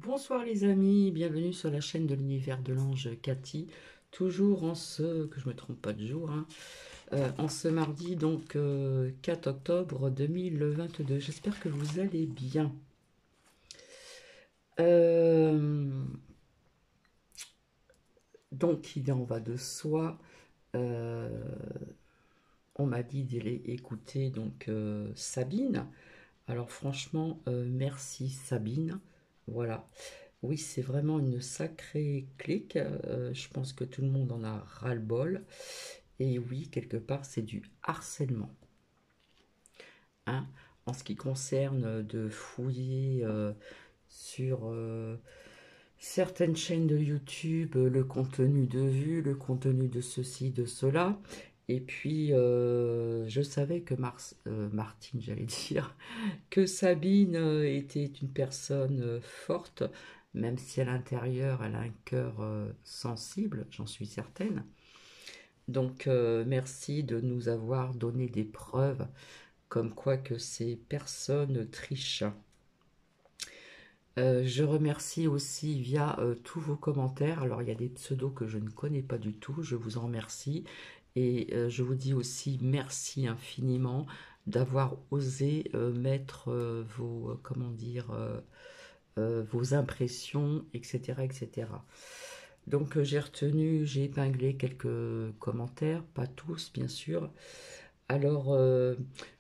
Bonsoir les amis, bienvenue sur la chaîne de l'univers de l'ange Cathy. Toujours en ce, que je me trompe pas de jour, hein, en ce mardi, donc 4 octobre 2022. J'espère que vous allez bien. Euh, donc il en va de soi. euh, on m'a dit d'aller écouter donc Sabine. Alors franchement, merci Sabine. Voilà. Oui, c'est vraiment une sacrée clique. Je pense que tout le monde en a ras-le-bol. Et oui, quelque part, c'est du harcèlement, hein. En ce qui concerne de fouiller sur certaines chaînes de YouTube, le contenu de vue, le contenu de ceci, de cela. Et puis, je savais que Martine, j'allais dire, que Sabine était une personne forte, même si à l'intérieur elle a un cœur sensible, j'en suis certaine. Donc merci de nous avoir donné des preuves comme quoi que ces personnes trichent. Je remercie aussi via tous vos commentaires. Alors il y a des pseudos que je ne connais pas du tout, je vous en remercie. Et je vous dis aussi merci infiniment d'avoir osé mettre vos, comment dire, vos impressions, etc. etc. Donc j'ai retenu, j'ai épinglé quelques commentaires, pas tous bien sûr. Alors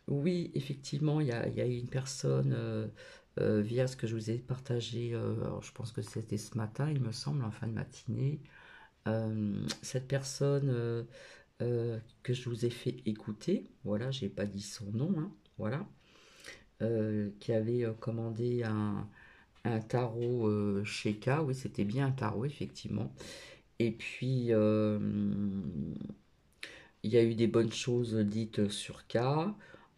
oui, effectivement, il y a une personne, via ce que je vous ai partagé, alors, je pense que c'était ce matin, il me semble, en fin de matinée. Cette personne que je vous ai fait écouter, voilà, j'ai pas dit son nom, hein, voilà, qui avait commandé un tarot chez K, oui, c'était bien un tarot, effectivement. Et puis, il y a eu des bonnes choses dites sur K,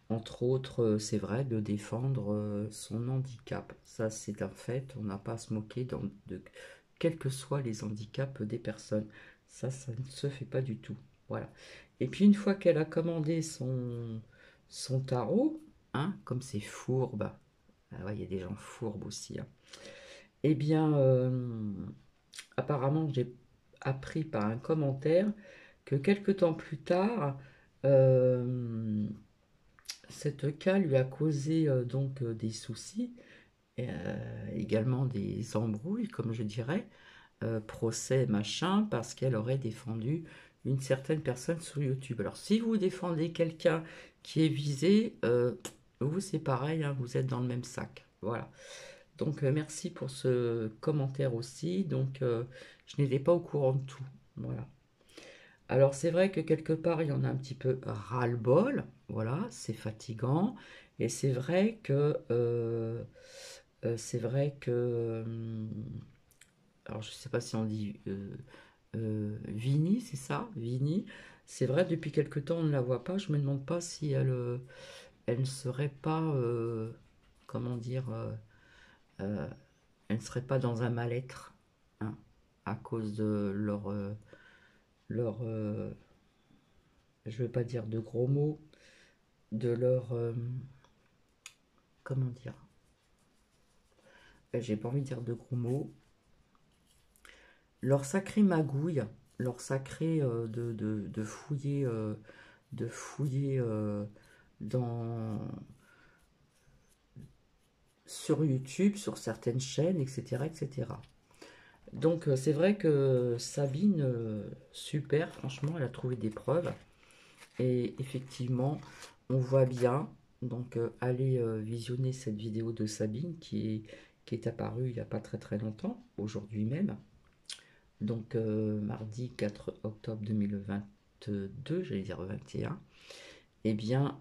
entre autres, c'est vrai, de défendre son handicap. Ça, c'est un fait, on n'a pas à se moquer quels que soient les handicaps des personnes. Ça ne se fait pas du tout. Voilà. Et puis, une fois qu'elle a commandé son tarot, hein, comme c'est fourbe, ah ouais, il y a des gens fourbes aussi, hein. Eh bien, apparemment, j'ai appris par un commentaire que quelque temps plus tard, euh, cette cas lui a causé donc des soucis, également des embrouilles, comme je dirais, procès, machin, parce qu'elle aurait défendu une certaine personne sur YouTube. Alors, si vous défendez quelqu'un qui est visé, vous, c'est pareil, hein, vous êtes dans le même sac. Voilà. Donc merci pour ce commentaire aussi. Donc je n'étais pas au courant de tout. Voilà. Alors c'est vrai que quelque part il y en a un petit peu ras-le-bol. Voilà, c'est fatigant. Et c'est vrai que alors je ne sais pas si on dit Vini, c'est ça, Vini. C'est vrai depuis quelque temps on ne la voit pas. Je me demande pas si elle ne serait pas comment dire euh, elle ne serait pas dans un mal-être, hein, à cause de leur je ne veux pas dire de gros mots, de leur, comment dire, j'ai pas envie de dire de gros mots, leur sacrée magouille, leur sacré de fouiller dans, sur YouTube, sur certaines chaînes, etc. etc. Donc c'est vrai que Sabine, super, franchement, elle a trouvé des preuves. Et effectivement, on voit bien, donc allez visionner cette vidéo de Sabine qui est apparue il n'y a pas très très longtemps, aujourd'hui même, donc mardi 4 octobre 2022, j'allais dire 21, et bien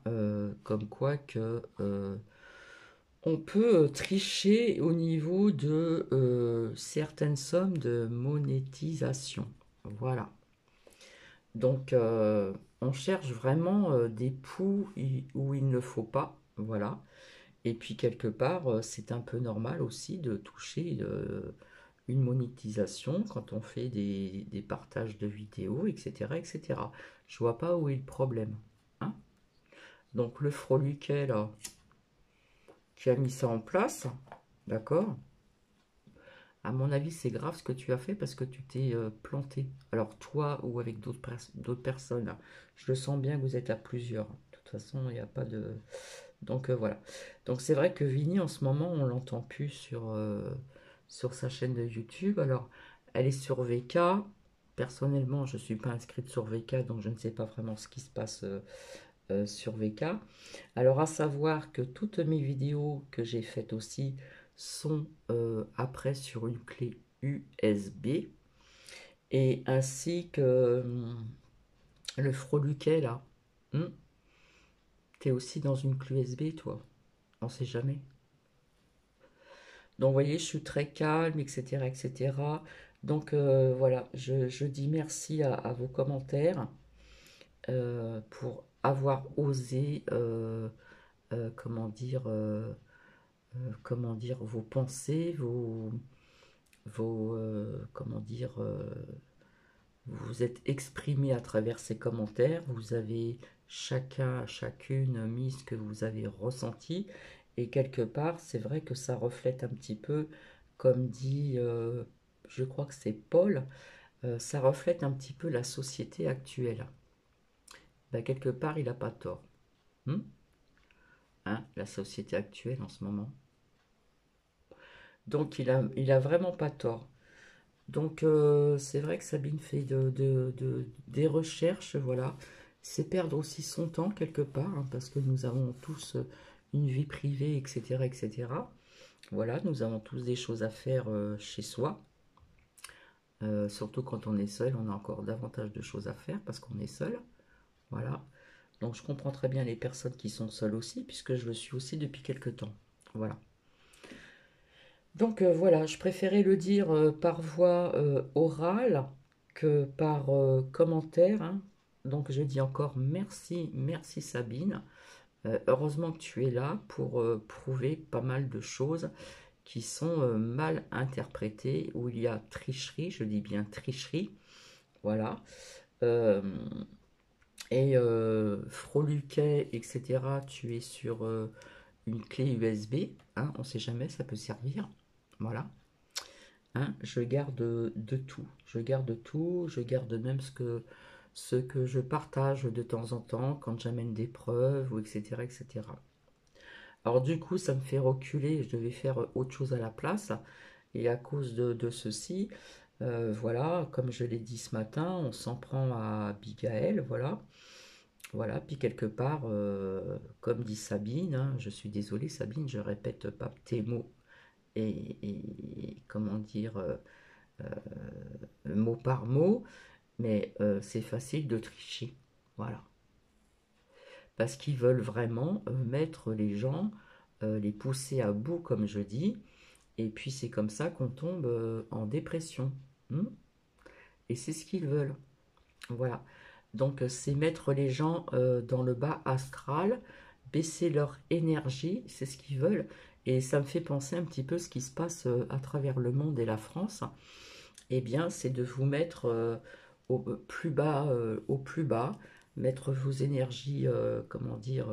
comme quoi que on peut tricher au niveau de certaines sommes de monétisation. Voilà. Donc, on cherche vraiment des poux où il ne faut pas. Voilà. Et puis, quelque part, c'est un peu normal aussi de toucher une monétisation quand on fait des partages de vidéos, etc., etc. Je vois pas où est le problème, hein. Donc, le Froluquet, là, qui a mis ça en place, d'accord? À mon avis, c'est grave ce que tu as fait parce que tu t'es planté. Alors toi ou avec d'autres personnes, hein. Je le sens bien que vous êtes à plusieurs. De toute façon, il n'y a pas de... Donc voilà. Donc c'est vrai que Vini, en ce moment, on l'entend plus sur sa chaîne de YouTube. Alors, elle est sur VK. Personnellement, je ne suis pas inscrite sur VK, donc je ne sais pas vraiment ce qui se passe sur VK. Alors, à savoir que toutes mes vidéos que j'ai faites aussi sont après sur une clé USB. Et ainsi que le Froluquet, là. T'es aussi dans une clé USB, toi. On sait jamais. Donc, vous voyez, je suis très calme, etc., etc. Donc, voilà, je dis merci à vos commentaires pour avoir osé, comment dire, vos pensées, comment dire, vous vous êtes exprimé à travers ces commentaires. Vous avez chacune mis ce que vous avez ressenti. Et quelque part, c'est vrai que ça reflète un petit peu, comme dit, je crois que c'est Paul, ça reflète un petit peu la société actuelle. Ben, quelque part, il n'a pas tort. Hmm, hein, la société actuelle en ce moment. Donc, il a vraiment pas tort. Donc, c'est vrai que Sabine fait des recherches, voilà. C'est perdre aussi son temps quelque part, hein, parce que nous avons tous une vie privée, etc., etc. Voilà, nous avons tous des choses à faire chez soi. Surtout quand on est seul, on a encore davantage de choses à faire parce qu'on est seul. Voilà. Donc je comprends très bien les personnes qui sont seules aussi, puisque je le suis aussi depuis quelque temps. Voilà. Donc voilà, je préférais le dire par voie orale que par commentaire, hein. Donc je dis encore merci, merci Sabine. Heureusement que tu es là pour prouver pas mal de choses qui sont mal interprétées, où il y a tricherie, je dis bien tricherie. Voilà. Euh, et Froluquet, etc., tu es sur une clé USB, hein, on ne sait jamais, ça peut servir. Voilà. Hein, je garde de tout. Je garde tout, je garde même ce que je partage de temps en temps quand j'amène des preuves, ou etc., etc. Alors du coup, ça me fait reculer, je devais faire autre chose à la place. Et à cause de ceci, voilà, comme je l'ai dit ce matin, on s'en prend à Abigail, voilà. Voilà, puis quelque part, comme dit Sabine, hein, je suis désolée Sabine, je répète pas tes mots et comment dire, mot par mot, mais c'est facile de tricher. Voilà. Parce qu'ils veulent vraiment mettre les gens, les pousser à bout, comme je dis, et puis c'est comme ça qu'on tombe en dépression. Et c'est ce qu'ils veulent. Voilà. Donc c'est mettre les gens dans le bas astral, baisser leur énergie, c'est ce qu'ils veulent. Et ça me fait penser un petit peu ce qui se passe à travers le monde et la France. Eh bien, c'est de vous mettre au plus bas, mettre vos énergies, comment dire,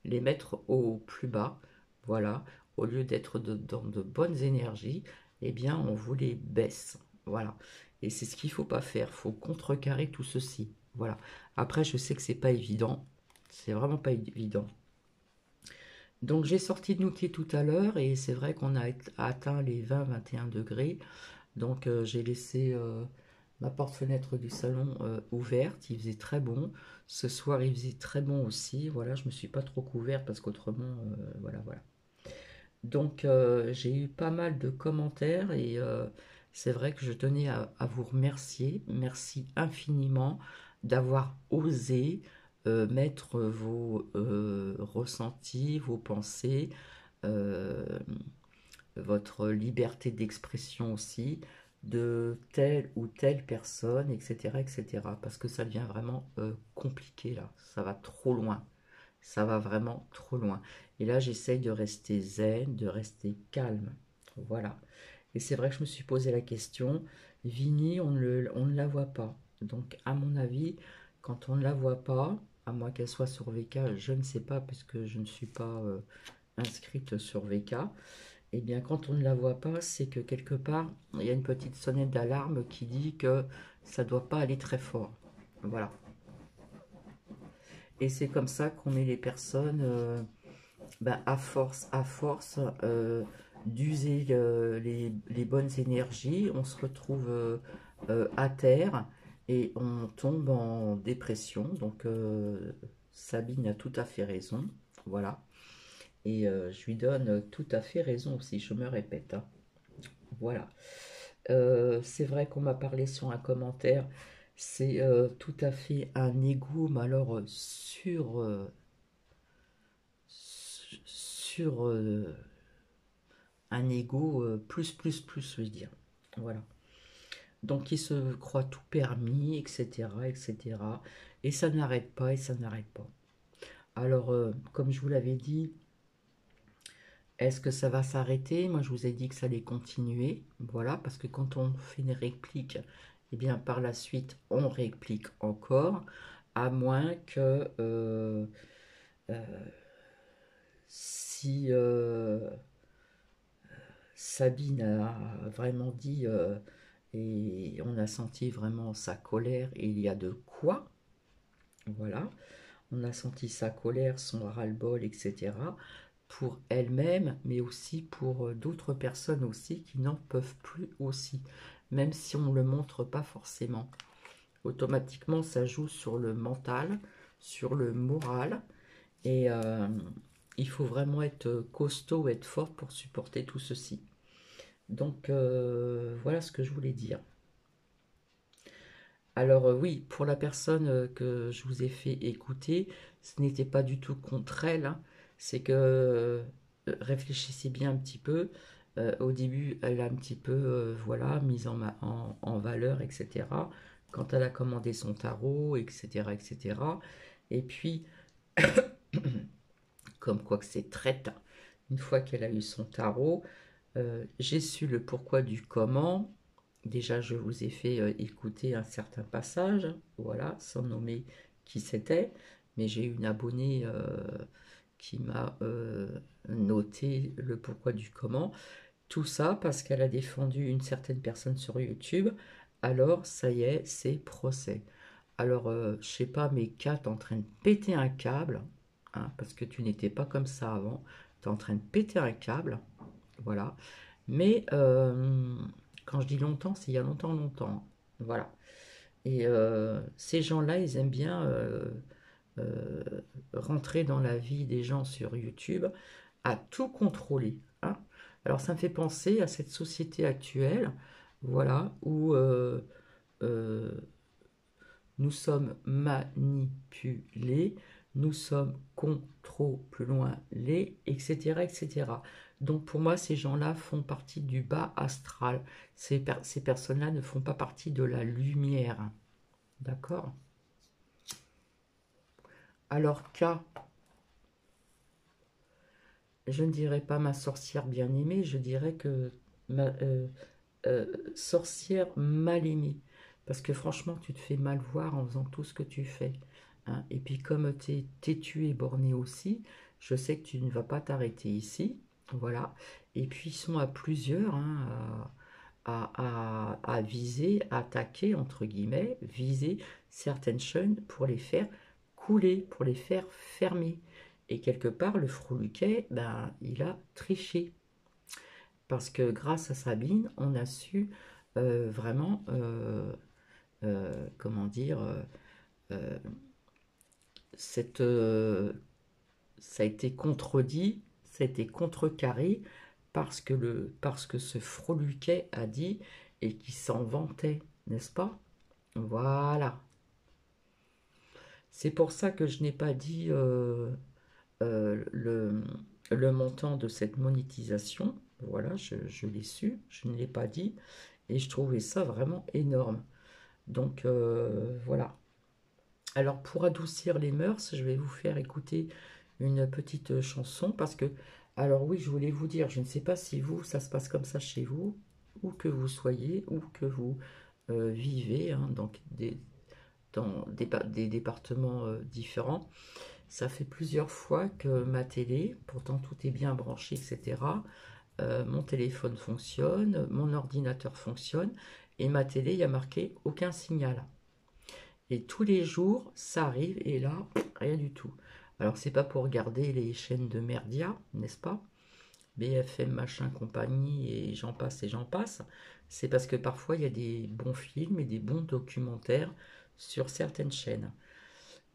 les mettre au plus bas, voilà, au lieu d'être dans de bonnes énergies, eh bien, on vous les baisse, voilà. Et c'est ce qu'il ne faut pas faire, il faut contrecarrer tout ceci, voilà. Après, je sais que c'est pas évident, c'est vraiment pas évident. Donc, j'ai sorti de Nouquet tout à l'heure, et c'est vrai qu'on a atteint les 20-21 degrés, donc j'ai laissé ma porte-fenêtre du salon ouverte, il faisait très bon. Ce soir, il faisait très bon aussi. Voilà, je me suis pas trop couvert parce qu'autrement, voilà, voilà. Donc, j'ai eu pas mal de commentaires et c'est vrai que je tenais à vous remercier. Merci infiniment d'avoir osé mettre vos ressentis, vos pensées, euh, votre liberté d'expression aussi, de telle ou telle personne, etc., etc. Parce que ça devient vraiment compliqué là, ça va trop loin, ça va vraiment trop loin. Et là, j'essaye de rester zen, de rester calme, voilà. Et c'est vrai que je me suis posé la question, Vini, on ne la voit pas. Donc, à mon avis, quand on ne la voit pas, à moins qu'elle soit sur VK, je ne sais pas, puisque je ne suis pas inscrite sur VK, Eh bien, quand on ne la voit pas, c'est que quelque part, il y a une petite sonnette d'alarme qui dit que ça ne doit pas aller très fort. Voilà. Et c'est comme ça qu'on met les personnes, ben, à force d'user les bonnes énergies, on se retrouve à terre et on tombe en dépression. Donc, Sabine a tout à fait raison. Voilà. Et je lui donne tout à fait raison aussi, je me répète, hein. Voilà. C'est vrai qu'on m'a parlé sur un commentaire, c'est tout à fait un ego, mais alors sur un ego plus, je veux dire. Voilà. Donc il se croit tout permis, etc., etc. Et ça n'arrête pas, et ça n'arrête pas. Alors, comme je vous l'avais dit, est-ce que ça va s'arrêter? Moi, je vous ai dit que ça allait continuer. Voilà, parce que quand on fait une réplique, eh bien, par la suite, on réplique encore, à moins que si Sabine a vraiment dit, et on a senti vraiment sa colère, et il y a de quoi, voilà, on a senti sa colère, son ras-le-bol, etc., pour elle-même, mais aussi pour d'autres personnes aussi qui n'en peuvent plus aussi, même si on ne le montre pas forcément. Automatiquement, ça joue sur le mental, sur le moral, et il faut vraiment être costaud, être fort pour supporter tout ceci. Donc, voilà ce que je voulais dire. Alors oui, pour la personne que je vous ai fait écouter, ce n'était pas du tout contre elle, hein. C'est que réfléchissez bien un petit peu. Au début, elle a un petit peu voilà, mise en valeur, etc. Quand elle a commandé son tarot, etc., etc. Et puis, comme quoi que c'est traite, une fois qu'elle a eu son tarot, j'ai su le pourquoi du comment. Déjà, je vous ai fait écouter un certain passage, voilà, sans nommer qui c'était, mais j'ai une abonnée qui m'a noté le pourquoi du comment. Tout ça parce qu'elle a défendu une certaine personne sur YouTube. Alors, ça y est, c'est procès. Alors, je sais pas, mais Kat est en train de péter un câble, hein, parce que tu n'étais pas comme ça avant. Tu es en train de péter un câble, voilà. Mais quand je dis longtemps, c'est il y a longtemps, longtemps. Voilà. Et ces gens-là, ils aiment bien euh, rentrer dans la vie des gens sur YouTube à tout contrôler, hein. Alors ça me fait penser à cette société actuelle, voilà, où euh, nous sommes manipulés, nous sommes plus loin les, etc., etc. Donc pour moi, ces gens-là font partie du bas astral. Ces personnes-là ne font pas partie de la lumière. D'accord? Alors K, je ne dirais pas ma sorcière bien-aimée, je dirais que ma sorcière mal aimée. Parce que franchement, tu te fais mal voir en faisant tout ce que tu fais, hein. Et puis comme tu es têtu et borné aussi, je sais que tu ne vas pas t'arrêter ici. Voilà. Et puis ils sont à plusieurs, hein, à viser, à attaquer, entre guillemets, viser certaines chaînes pour les faire couler, pour les faire fermer. Et quelque part, le Freluquet, ben, il a triché. Parce que grâce à Sabine, on a su vraiment, comment dire, euh, cette, ça a été contredit, ça a été contrecarré parce que ce Freluquet a dit et qui s'en vantait, n'est-ce pas? Voilà. C'est pour ça que je n'ai pas dit le montant de cette monétisation. Voilà, je l'ai su, je ne l'ai pas dit. Et je trouvais ça vraiment énorme. Donc voilà. Alors pour adoucir les mœurs, je vais vous faire écouter une petite chanson parce que, alors oui, je voulais vous dire, je ne sais pas si vous, ça se passe comme ça chez vous, où que vous soyez, où que vous vivez, hein, donc dans des départements différents. Ça fait plusieurs fois que ma télé, pourtant tout est bien branché, etc., mon téléphone fonctionne, mon ordinateur fonctionne, et ma télé, il y a marqué aucun signal. Et tous les jours, ça arrive, et là, rien du tout. Alors, c'est pas pour regarder les chaînes de Merdia, n'est-ce pas? BFM, machin, compagnie, et j'en passe et j'en passe. C'est parce que parfois, il y a des bons films et des bons documentaires sur certaines chaînes.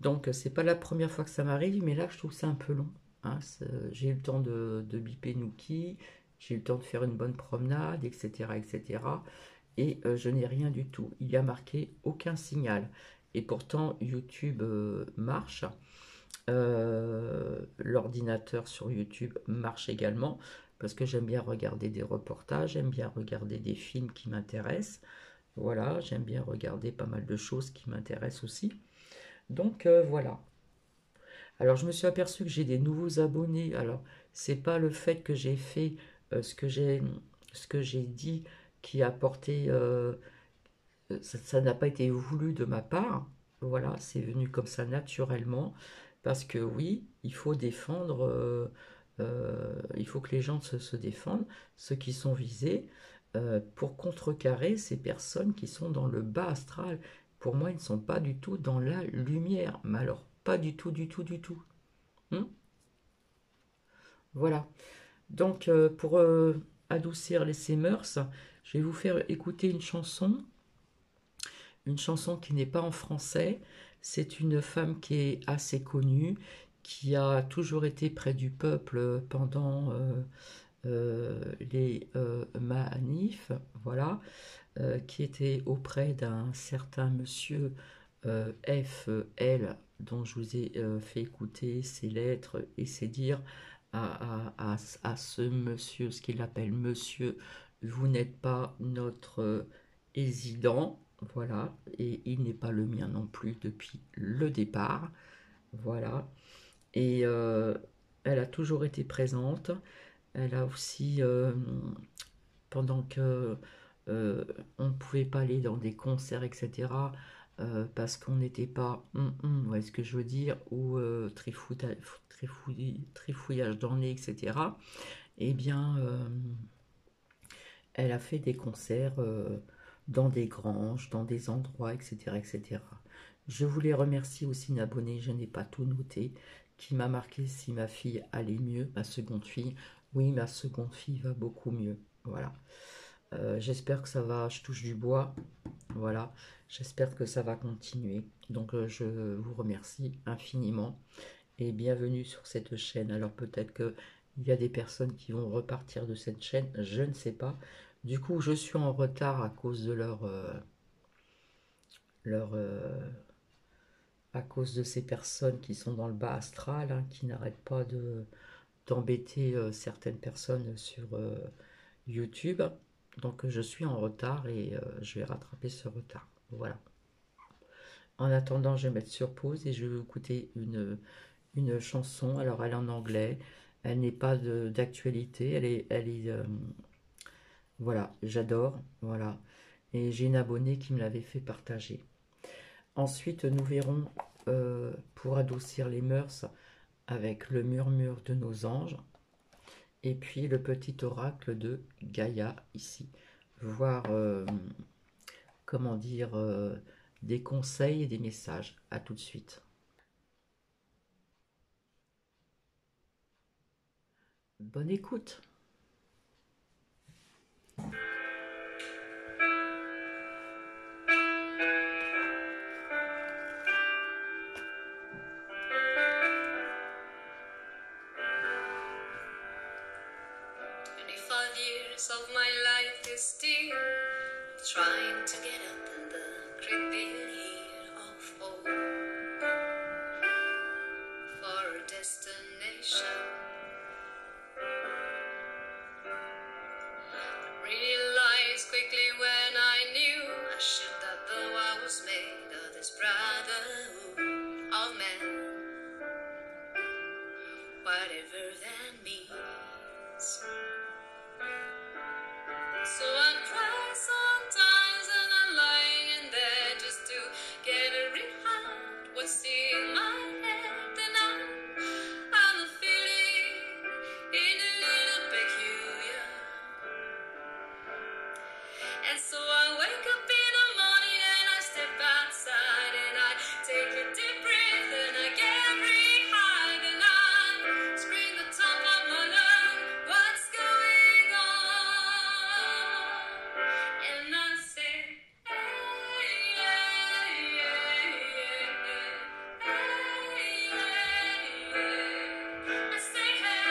Donc, c'est pas la première fois que ça m'arrive, mais là, je trouve ça un peu long. Hein. J'ai eu le temps de biper Nookie, j'ai eu le temps de faire une bonne promenade, etc., etc. Et je n'ai rien du tout. Il y a marqué aucun signal. Et pourtant, YouTube marche. L'ordinateur sur YouTube marche également parce que j'aime bien regarder des reportages, j'aime bien regarder des films qui m'intéressent. Voilà, j'aime bien regarder pas mal de choses qui m'intéressent aussi. Donc voilà. Alors je me suis aperçu que j'ai des nouveaux abonnés. Alors c'est pas le fait que j'ai fait euh, ce que j'ai ce que j'ai dit qui a apporté ça n'a pas été voulu de ma part. Voilà, c'est venu comme ça naturellement. Parce que oui, il faut défendre, il faut que les gens se défendent, ceux qui sont visés, pour contrecarrer ces personnes qui sont dans le bas astral. Pour moi, ils ne sont pas du tout dans la lumière. Mais alors, pas du tout, du tout, du tout. Hmm. Voilà. Donc, pour adoucir ces mœurs, je vais vous faire écouter une chanson qui n'est pas en français. C'est une femme qui est assez connue, qui a toujours été près du peuple pendant les manifs, voilà, qui était auprès d'un certain monsieur F.L. dont je vous ai fait écouter ses lettres et ses dires à ce monsieur, ce qu'il appelle monsieur, vous n'êtes pas notre résident, voilà, et il n'est pas le mien non plus depuis le départ, voilà, et elle a toujours été présente, elle a aussi, pendant que on ne pouvait pas aller dans des concerts, etc., parce qu'on n'était pas, vous voyez ce que je veux dire, ou trifouillage dans le nez, etc., eh bien, elle a fait des concerts dans des granges, dans des endroits, etc., etc. Je voulais remercier aussi une abonnée, je n'ai pas tout noté, qui m'a marqué si ma fille allait mieux, ma seconde fille. Oui, ma seconde fille va beaucoup mieux. Voilà. J'espère que ça va, je touche du bois. Voilà. J'espère que ça va continuer. Donc, je vous remercie infiniment et bienvenue sur cette chaîne. Alors, peut-être que il y a des personnes qui vont repartir de cette chaîne, je ne sais pas. Du coup, je suis en retard à cause de leur à cause de ces personnes qui sont dans le bas astral, hein, qui n'arrêtent pas d'embêter certaines personnes sur YouTube. Donc je suis en retard et je vais rattraper ce retard. Voilà. En attendant, je vais mettre sur pause et je vais écouter une chanson. Alors elle est en anglais, elle n'est pas d'actualité, voilà, j'adore, voilà. Et j'ai une abonnée qui me l'avait fait partager. Ensuite, nous verrons, pour adoucir les mœurs, avec le murmure de nos anges, et puis le petit oracle de Gaïa ici. Voir, comment dire, des conseils et des messages. À tout de suite. Bonne écoute. Of my life is still trying to get up in the great big heat of hope for a destination. Realized quickly when I knew I should, that though I was made of this brotherhood of men, whatever that means. So I cry sometimes and I'm lying in there just to get a read what's in my head. And I'm feeling in a little peculiar And so I wake up in the morning and I step outside and I take a deep breath and I get really high and I scream the top of my lungs, what's going on? And I say, hey, yeah, yeah, yeah, hey, yeah, yeah. I say, hey,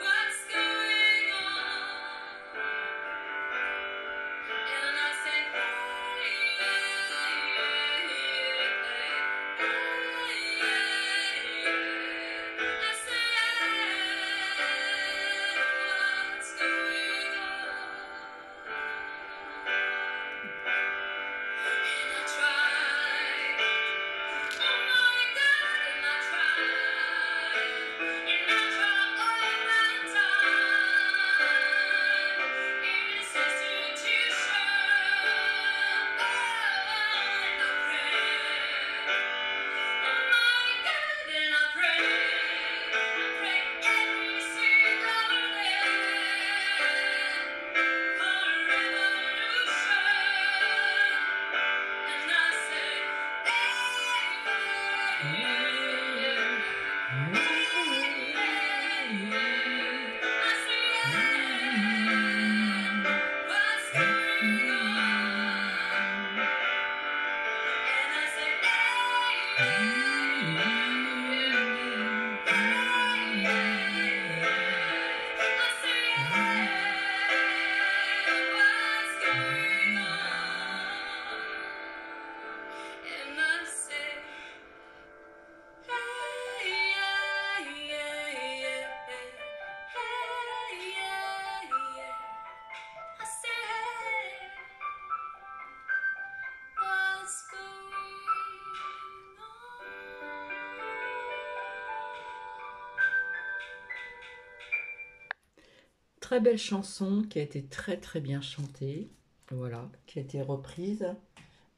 what's going on? And I say, hey, yeah, yeah, yeah, hey, yeah, yeah. I say, hey, what's going on? And I try. Oh my God, and I try all the time. In a substitution, oh, and I pray. Oh my God, and I pray every single day for a revolution. And I say, hey, I say, what's going on? And I say, I say, what's going on? And I say, hey, yeah, yeah, yeah, hey, yeah, yeah. I say, hey, what's going Très belle chanson qui a été très bien chantée, voilà, qui a été reprise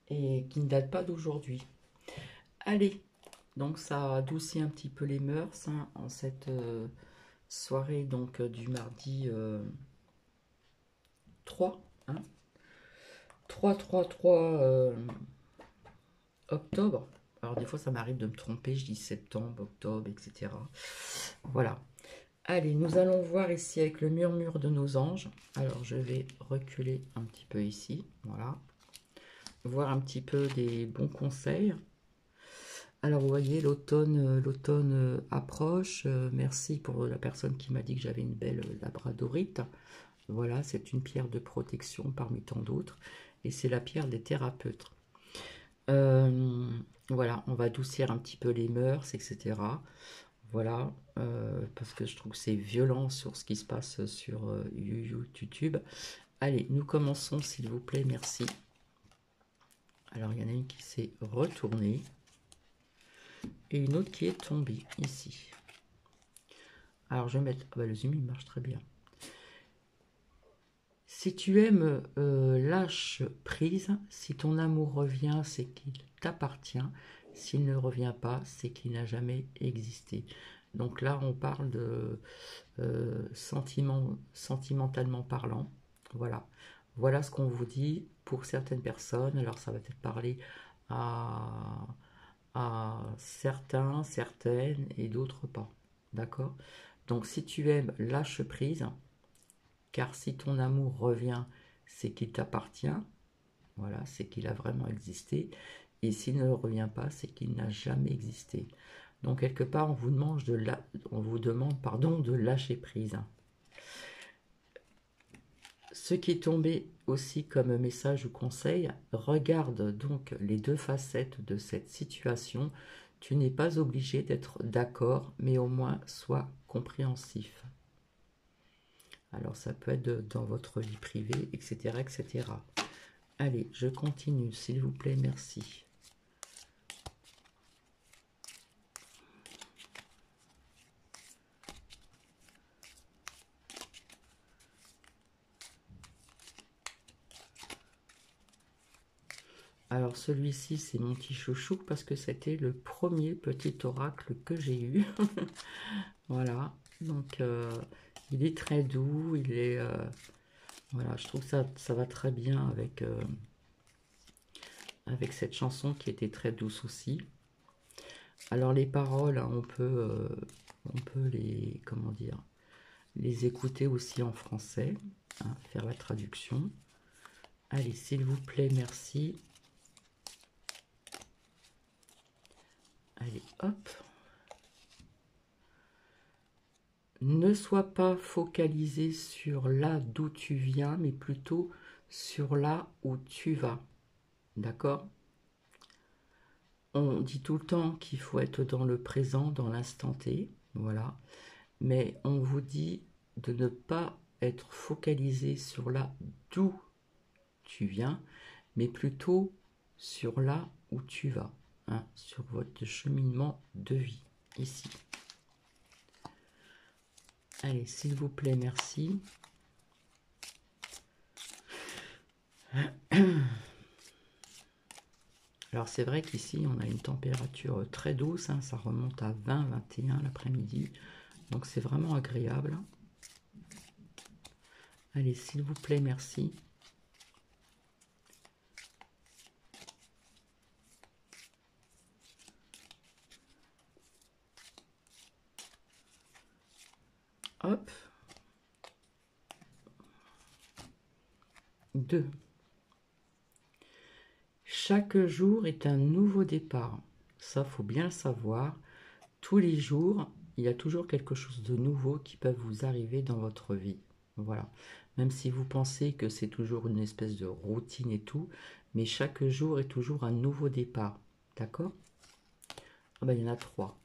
et qui ne date pas d'aujourd'hui. Allez, donc ça adoucit un petit peu les mœurs hein, en cette soirée donc du mardi 3, hein, 3 octobre. Alors des fois ça m'arrive de me tromper, je dis septembre, octobre, etc. Voilà. Allez, nous allons voir ici avec le murmure de nos anges. Alors, je vais reculer un petit peu ici, voilà. Voir un petit peu des bons conseils. Alors, vous voyez, l'automne approche. Merci pour la personne qui m'a dit que j'avais une belle labradorite. Voilà, c'est une pierre de protection parmi tant d'autres. Et c'est la pierre des thérapeutes. Voilà, on va adoucir un petit peu les mœurs, etc. Voilà, parce que je trouve que c'est violent sur ce qui se passe sur YouTube. Allez, nous commençons, s'il vous plaît, merci. Alors, il y en a une qui s'est retournée et une autre qui est tombée ici. Alors, je vais mettre... Ah bah, le zoom, il marche très bien. Si tu aimes, lâche prise. Si ton amour revient, c'est qu'il t'appartient. S'il ne revient pas, c'est qu'il n'a jamais existé. Donc là, on parle de sentimentalement parlant. Voilà. Voilà ce qu'on vous dit pour certaines personnes. Alors, ça va peut-être parler à certains, certaines et d'autres pas. D'accord? Donc, si tu aimes, lâche prise. Car si ton amour revient, c'est qu'il t'appartient. Voilà, c'est qu'il a vraiment existé. Et s'il ne revient pas, c'est qu'il n'a jamais existé. Donc, quelque part, on vous demande de lâcher prise. Ce qui est tombé aussi comme message ou conseil, regarde donc les deux facettes de cette situation. Tu n'es pas obligé d'être d'accord, mais au moins sois compréhensif. Alors, ça peut être dans votre vie privée, etc., etc. Allez, je continue, s'il vous plaît, merci. Alors, celui-ci, c'est mon petit chouchou parce que c'était le premier petit oracle que j'ai eu. Voilà, donc il est très doux, il est Voilà, je trouve que ça va très bien avec cette chanson qui était très douce aussi. Alors les paroles, hein, on peut les, comment dire, les écouter aussi en français, hein, faire la traduction. Allez, s'il vous plaît, merci. Allez, hop. Ne sois pas focalisé sur là d'où tu viens, mais plutôt sur là où tu vas. D'accord? On dit tout le temps qu'il faut être dans le présent, dans l'instant T. Voilà. Mais on vous dit de ne pas être focalisé sur là d'où tu viens, mais plutôt sur là où tu vas, hein, sur votre cheminement de vie, ici. Allez, s'il vous plaît, merci. Alors c'est vrai qu'ici, on a une température très douce, hein, ça remonte à 20-21 l'après-midi, donc c'est vraiment agréable. Allez, s'il vous plaît, merci. Hop. 2. Chaque jour est un nouveau départ. Ça, faut bien le savoir. Tous les jours, il y a toujours quelque chose de nouveau qui peut vous arriver dans votre vie. Voilà. Même si vous pensez que c'est toujours une espèce de routine et tout, mais chaque jour est toujours un nouveau départ. D'accord? Ah ben, il y en a 3.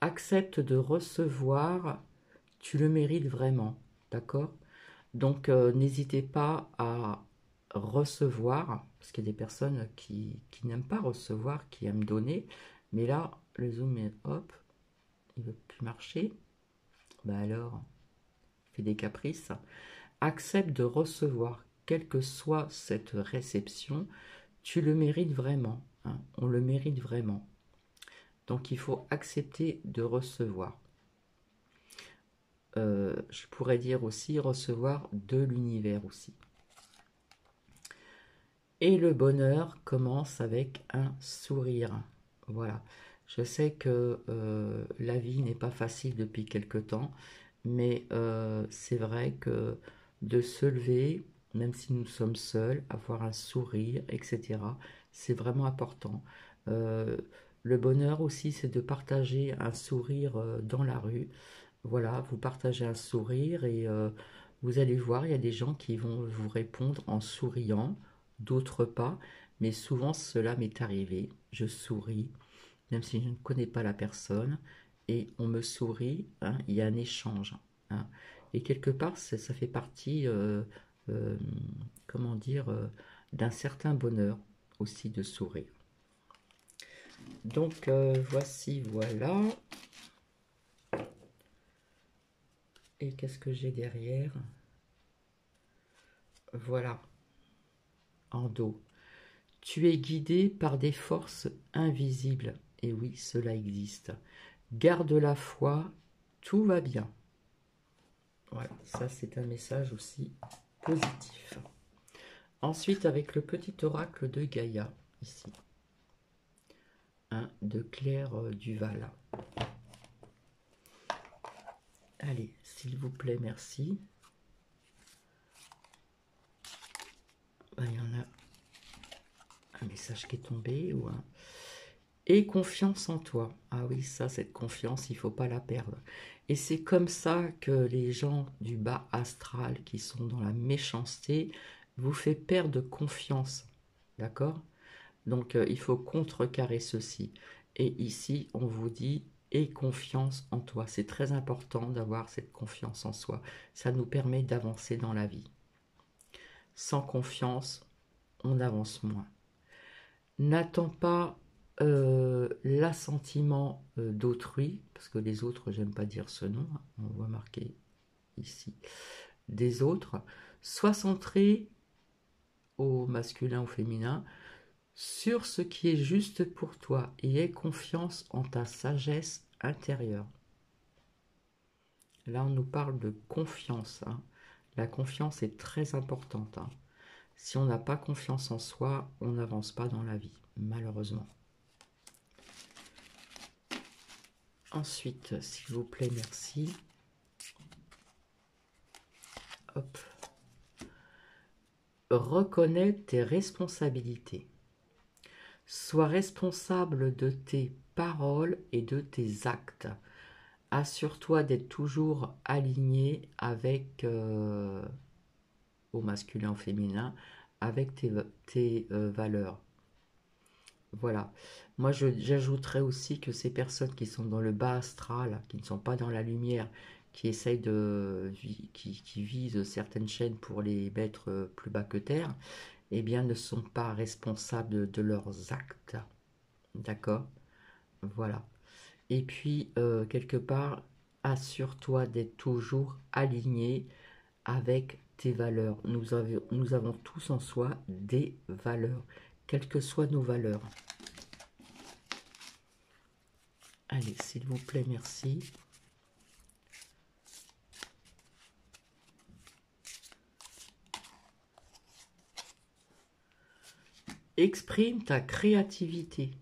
Accepte de recevoir, tu le mérites vraiment. D'accord? Donc, n'hésitez pas à recevoir, parce qu'il y a des personnes qui n'aiment pas recevoir, qui aiment donner, mais là, le zoom est hop, il ne veut plus marcher. Bah alors, fait des caprices. Accepte de recevoir, quelle que soit cette réception, tu le mérites vraiment, hein, on le mérite vraiment. Donc, il faut accepter de recevoir. Je pourrais dire aussi recevoir de l'univers aussi. Et le bonheur commence avec un sourire. Voilà. Je sais que la vie n'est pas facile depuis quelque temps, mais c'est vrai que de se lever, même si nous sommes seuls, avoir un sourire, etc., c'est vraiment important. Le bonheur aussi, c'est de partager un sourire dans la rue. Voilà, vous partagez un sourire et vous allez voir, il y a des gens qui vont vous répondre en souriant, d'autres pas, mais souvent cela m'est arrivé. Je souris, même si je ne connais pas la personne, et on me sourit, hein, il y a un échange. Hein. Et quelque part, ça fait partie, euh, comment dire, d'un certain bonheur aussi de sourire. Donc voici, voilà. Et qu'est-ce que j'ai derrière? Voilà, en dos. Tu es guidé par des forces invisibles. Et oui, cela existe. Garde la foi, tout va bien. Voilà, ça c'est un message aussi positif. Ensuite, avec le petit oracle de Gaïa, ici. De Claire Duval. Allez, s'il vous plaît, merci. Ben, il y en a un message qui est tombé ou un... Et confiance en toi. Ah oui, ça, cette confiance, il ne faut pas la perdre. Et c'est comme ça que les gens du bas astral qui sont dans la méchanceté vous fait perdre confiance. D'accord? Donc, il faut contrecarrer ceci. Et ici, on vous dit, aie confiance en toi. C'est très important d'avoir cette confiance en soi. Ça nous permet d'avancer dans la vie. Sans confiance, on avance moins. N'attends pas l'assentiment d'autrui, parce que les autres, j'aime pas dire ce nom, hein, on voit marqué ici, des autres. Sois centré au masculin ou féminin sur ce qui est juste pour toi et aie confiance en ta sagesse intérieure. Là, on nous parle de confiance. Hein. La confiance est très importante, hein. Si on n'a pas confiance en soi, on n'avance pas dans la vie, malheureusement. Ensuite, s'il vous plaît, merci. Hop. Reconnais tes responsabilités. Sois responsable de tes paroles et de tes actes. Assure-toi d'être toujours aligné avec, au masculin, au féminin, avec tes valeurs. Voilà. Moi, j'ajouterais aussi que ces personnes qui sont dans le bas astral, qui ne sont pas dans la lumière, qui essayent qui visent certaines chaînes pour les mettre plus bas que terre, eh bien, ne sont pas responsables de leurs actes. D'accord? Voilà. Et puis, quelque part, assure-toi d'être toujours aligné avec tes valeurs. Nous avons tous en soi des valeurs, quelles que soient nos valeurs. Allez, s'il vous plaît, merci. Exprime ta créativité.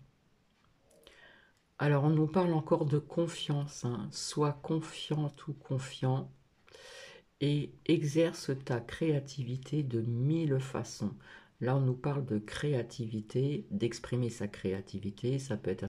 Alors, on nous parle encore de confiance, hein. Sois confiante ou confiant et exerce ta créativité de 1000 façons. Là, on nous parle de créativité, d'exprimer sa créativité. Ça peut être